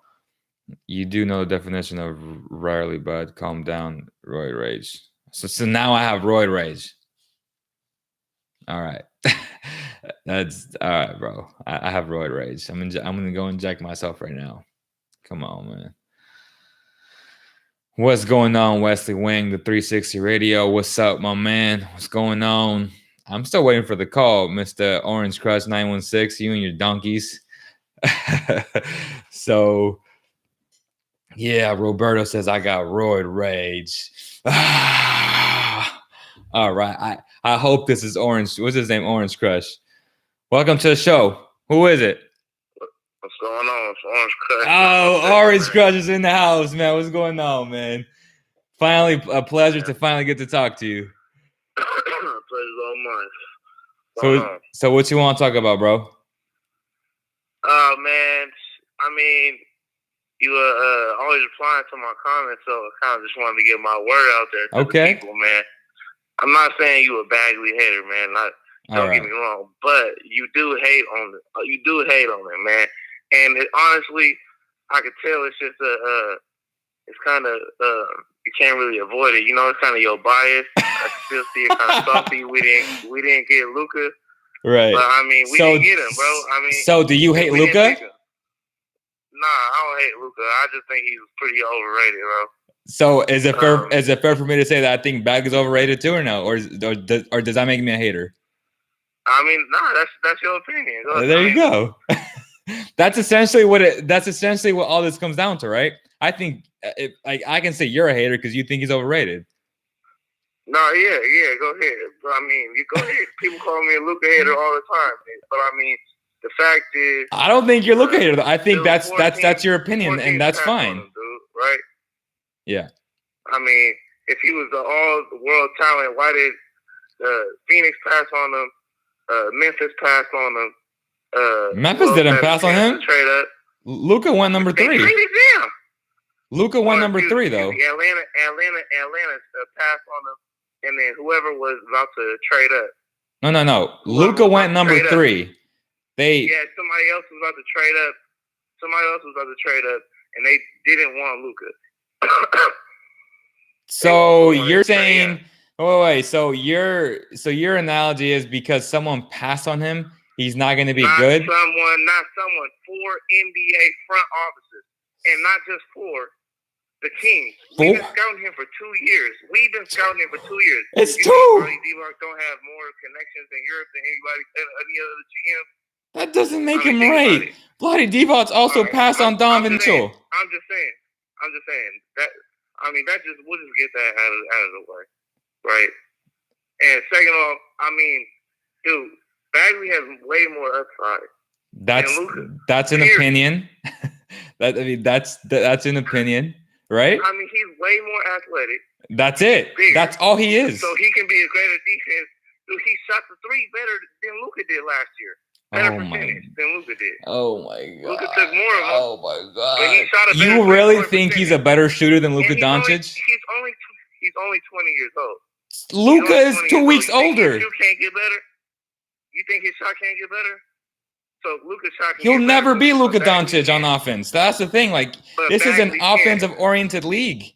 You do know the definition of rarely, bud. Calm down, roid rage. So now I have roid rage. All right. That's all right, bro. I have roid rage. I'm gonna go inject myself right now. Come on, man. What's going on, Wesley Wing, the 360 radio? What's up, my man? What's going on? I'm still waiting for the call, Mr. Orange Crush 916, you and your donkeys. So, yeah, Roberto says I got roid rage. All right. I hope this is Orange. What's his name? Orange Crush. Welcome to the show. Who is it? What's going on? It's Orange Crush. Oh, Orange Crush is in the house, man. What's going on, man? Finally, a pleasure to finally get to talk to you. Pleasure's all mine. So what you want to talk about, bro? Oh, man. I mean, you were always replying to my comments, so I kind of just wanted to get my word out there to the people, man. I'm not saying you a Bagley hater, man. Don't get me wrong, but you do hate on it. You do hate on it, man. And honestly, I could tell it's just it's kind of you can't really avoid it. It's kind of your bias. I can still see it kind of salty. We didn't get Luka, right? But I mean, we didn't get him, bro. I mean, so do you hate Luka? Nah, I don't hate Luka. I just think he's pretty overrated, bro. So is it fair? Is it fair for me to say that I think Bagley's overrated too, or no? Or does that make me a hater? I mean, nah, that's your opinion. There you go. That's essentially what all this comes down to, right? I think I can say you're a hater because you think he's overrated. No, yeah, go ahead. But I mean, you go ahead. People call me a Luka hater all the time, but I mean, the fact is, I don't think you're Luka hater. I think that's your opinion, and that's fine, dude, right? Yeah. I mean, if he was the all-world talent, why did Phoenix pass on him? Memphis passed on him. Memphis didn't pass on him. Trade up. Luka went number 3. They traded him. Luka went number 3 though. Atlanta passed on him, and then whoever was about to trade up. No. Luka went number 3. Somebody else was about to trade up. And they didn't want Luka. So you're saying, wait. So your analogy is because someone passed on him, he's not going to be good. Not someone. 4 NBA front offices, and not just 4. The Kings. We've been scouting him for 2 years. It's 2. Vlade Divac don't have more connections in Europe than any other GM. That doesn't make him right. Vlade Divac also passed on Donovan Mitchell. I'm just saying that. I mean, we'll just get that out of the way, right? And second off, I mean, dude, Bagley has way more upside. That's an opinion. That's an opinion, right? I mean, he's way more athletic. That's it. Bigger. That's all he is. So he can be a greater defense. Dude, he shot the 3 better than Luka did last year. Better percentage than Luka did. Oh my god. Luka took more of them. Oh my god. But he shot a better you really think he's a better shooter than Luka Doncic? He's only 20 years old. Luka is 2 weeks older. You can't get better. You think his shot can't get better? So Luka's shot. He'll never be Luka Doncic on offense. That's the thing. Like this is an offensive-oriented league.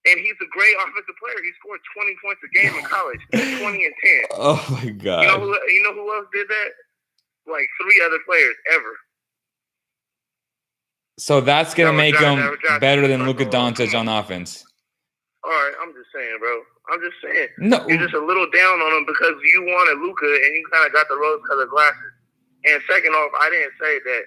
And he's a great offensive player. He scored 20 points a game in college. 20 and 10. Oh my god. You know who else did that? Like 3 other players ever. So that's gonna make him better than Luka Doncic on offense. All right, I'm just saying, bro. I'm just saying. No, you're just a little down on him because you wanted Luka and you kind of got the rose-colored glasses. And second off, I didn't say that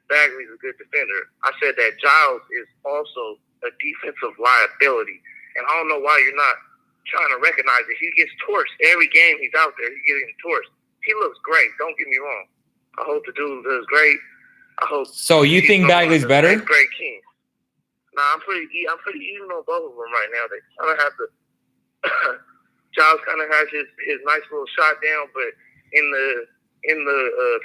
Bagley's a good defender. I said that Giles is also a defensive liability. And I don't know why you're not trying to recognize it. He gets torched every game he's out there. He's getting torched. He looks great. Don't get me wrong. I hope the dude does great. I hope. So you think Bagley's better? Great king. Nah, I'm pretty even on both of them right now. They kind of have to. Giles kind of has his nice little shot down, but in the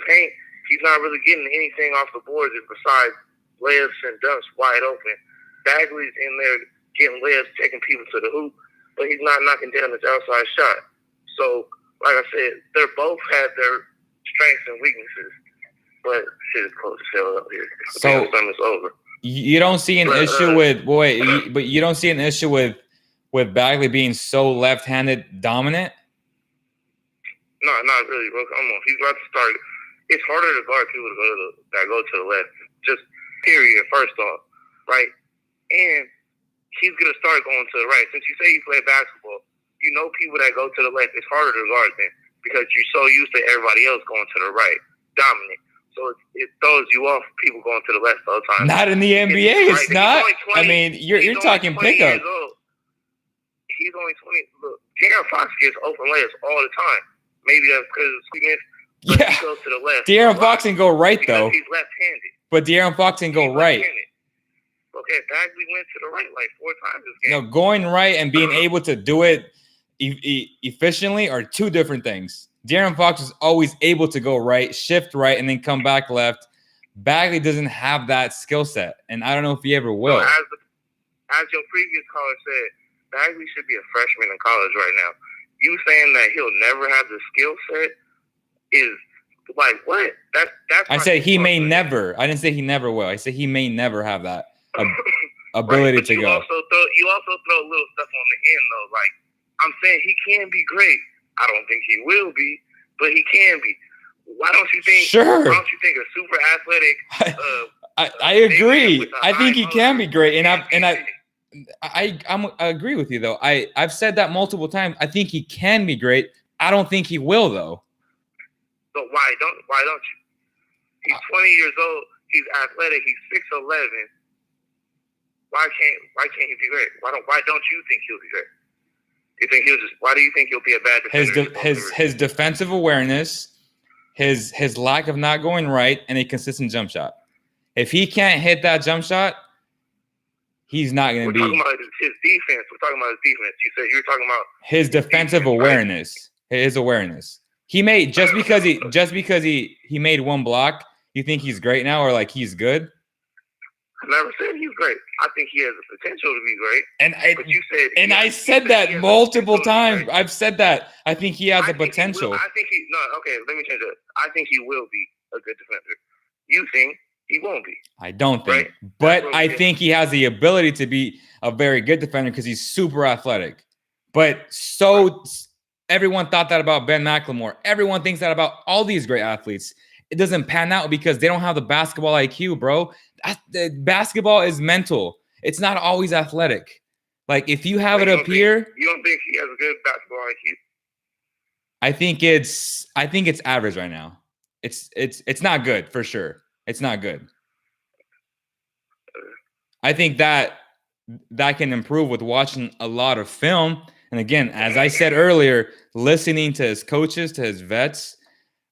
paint, he's not really getting anything off the boards besides layups and dunks wide open. Bagley's in there getting layups, taking people to the hoop, but he's not knocking down his outside shot. So, like I said, they both have their strengths and weaknesses. But shit is close to sell up here. So it's over. You don't see an issue but you don't see an issue with Bagley being so left-handed dominant? No, not really, bro. Come on, he's about to start. It's harder to guard people that go to the left. Just period. First off, right? And he's gonna start going to the right. Since you say you play basketball, you know people that go to the left. It's harder to guard them because you're so used to everybody else going to the right, dominant. So it throws you off people going to the left all the time. Not in the NBA, it's not. 20, I mean, you're talking pickup. He's only 20. Look, De'Aaron Fox gets open layups all the time. Maybe that's because of sweetness. Yeah. He goes to the left. De'Aaron Fox can go right, though. He's left-handed. But De'Aaron Fox can go right. Okay, Bagley went to the right like 4 times this game. No, going right and being able to do it efficiently are 2 different things. De'Aaron Fox is always able to go right, shift right, and then come back left. Bagley doesn't have that skill set, and I don't know if he ever will. So as your previous caller said, Bagley should be a freshman in college right now. You saying that he'll never have the skill set is like what? That's. I said he may never. I didn't say he never will. I said he may never have that ability to go. You also throw a little stuff on the end though. Like I'm saying, he can be great. I don't think he will be, but he can be. Why don't you think? Sure. Why don't you think a super athletic? I agree. I think he can be great, and I agree with you though. I've said that multiple times. I think he can be great. I don't think he will though. So why don't you? He's 20 years old. He's athletic. He's 6'11". Why can't he be great? Why don't you think he'll be great? Why do you think he'll be a bad defender? His defensive awareness, his lack of not going right, and a consistent jump shot. If he can't hit that jump shot, he's not going to be. We're talking about his defense. We're talking about his defense. You're talking about his defensive awareness. Right? His awareness. He made just because he made 1 block. You think he's great now, or like he's good? I never said he's great. I think he has the potential to be great. But you said, I said that multiple times. I've said that. I think he has the potential. Let me change it. I think he will be a good defender. You think he won't be? I don't think, but I think he has the ability to be a very good defender because he's super athletic. But everyone thought that about Ben McLemore. Everyone thinks that about all these great athletes. It doesn't pan out because they don't have the basketball IQ, bro. Basketball is mental. It's not always athletic. Like if you have it up here, you don't think he has a good basketball IQ? I think it's average right now. It's not good for sure. It's not good. I think that can improve with watching a lot of film. And again, as I said earlier, listening to his coaches, to his vets,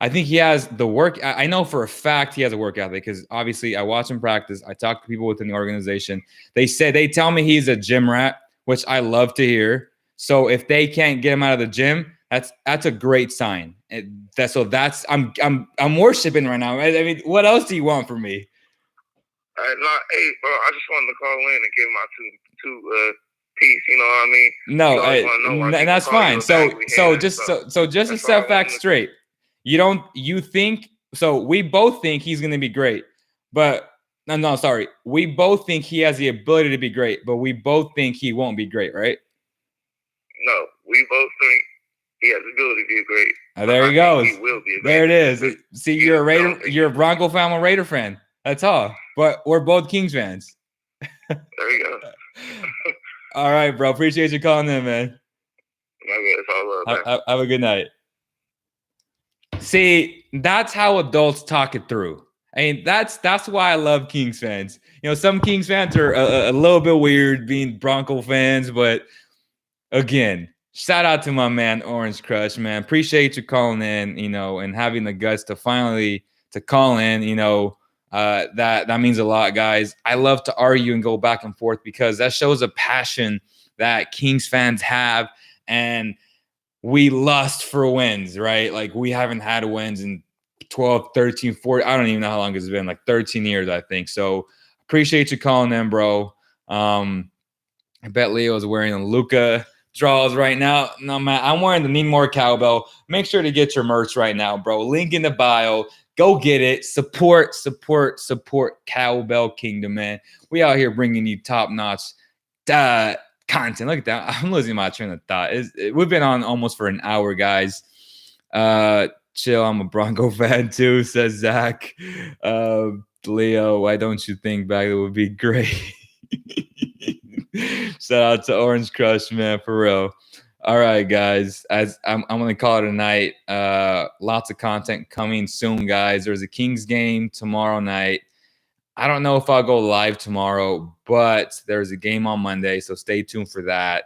I think he has the work. I know for a fact he has a work ethic because obviously I watch him practice. I talk to people within the organization. They tell me he's a gym rat, which I love to hear. So if they can't get him out of the gym, that's a great sign. I'm worshiping right now. I mean, what else do you want from me? Hey, bro, I just wanted to call in and give my two piece. You know what I mean? No, and that's fine. So just to set facts straight. You think so? We both think he's going to be great, but sorry. We both think he has the ability to be great, but we both think he won't be great, right? No, we both think he has the ability to be great. There he goes. He will be. There it is. See, you're a Raider. You're a Bronco fan, a Raider fan. That's all. But we're both Kings fans. There you go. All right, bro. Appreciate you calling in, man. It's all love, have a good night. See, that's how adults talk it through. I mean, that's why I love Kings fans. You know, some Kings fans are a little bit weird being Bronco fans, but again, shout out to my man Orange Crush, man. Appreciate you calling in, you know, and having the guts to finally call in, you know. That means a lot, guys. I love to argue and go back and forth because that shows a passion that Kings fans have, and we lust for wins, right? Like we haven't had wins in 12, 13, 14. I don't even know how long it's been, like 13 years, I think. So appreciate you calling in, bro. I bet Leo is wearing a Luka draws right now. No, man, I'm wearing the Need More Cowbell. Make sure to get your merch right now, bro. Link in the bio. Go get it. Support Cowbell Kingdom, man. We out here bringing you top-notch content. Look at that. I'm losing my train of thought. We've been on almost for an hour, guys. Chill. I'm a Bronco fan too, says Zach. Leo, why don't you think Bagley would be great? Shout out to Orange Crush, man, for real. All right, guys. As I'm going to call it a night. Lots of content coming soon, guys. There's a Kings game tomorrow night. I don't know if I'll go live tomorrow, but there's a game on Monday, so stay tuned for that.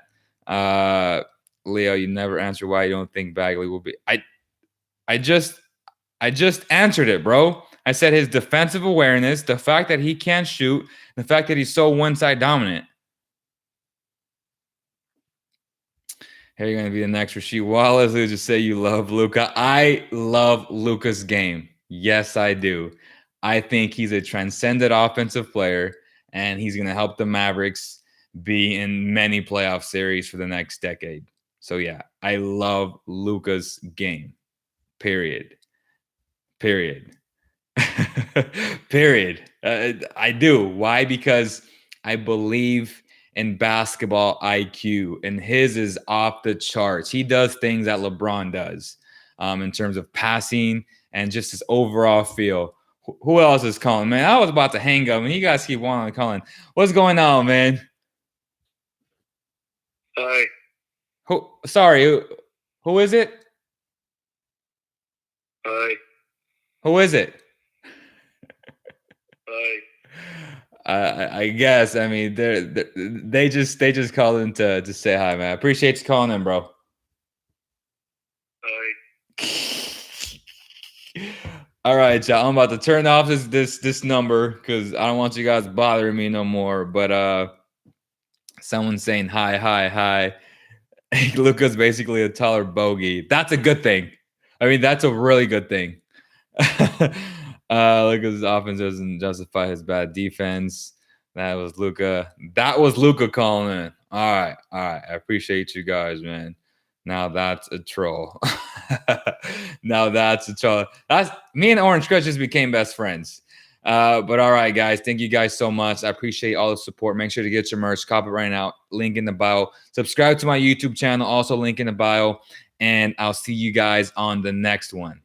Leo, you never answered why you don't think Bagley will be. I just answered it, bro. I said his defensive awareness, the fact that he can't shoot, the fact that he's so one-side dominant. Here you're going to be the next Rasheed Wallace. Who just say you love Luka. I love Luka's game. Yes, I do. I think he's a transcendent offensive player, and he's going to help the Mavericks be in many playoff series for the next decade. So, yeah, I love Luka's game. Period. Period. I do. Why? Because I believe in basketball IQ, and his is off the charts. He does things that LeBron does in terms of passing and just his overall feel. Who else is calling, man? I was about to hang up, and you guys keep wanting to call in. What's going on, man? Hi. Sorry, who is it? Hi. Who is it? Hi. I guess. I mean, they just called in to say hi, man. I appreciate you calling in, bro. Hi. All right, y'all. I'm about to turn off this number because I don't want you guys bothering me no more. But someone's saying hi. Luka's basically a taller bogey. That's a good thing. I mean, that's a really good thing. Luka's offense doesn't justify his bad defense. That was Luka. That was Luka calling in. All right. I appreciate you guys, man. Now that's a troll. Now that's a troll. That's me and Orange Crush just became best friends. But all right, guys. Thank you guys so much. I appreciate all the support. Make sure to get your merch. Cop it right now. Link in the bio. Subscribe to my YouTube channel. Also link in the bio. And I'll see you guys on the next one.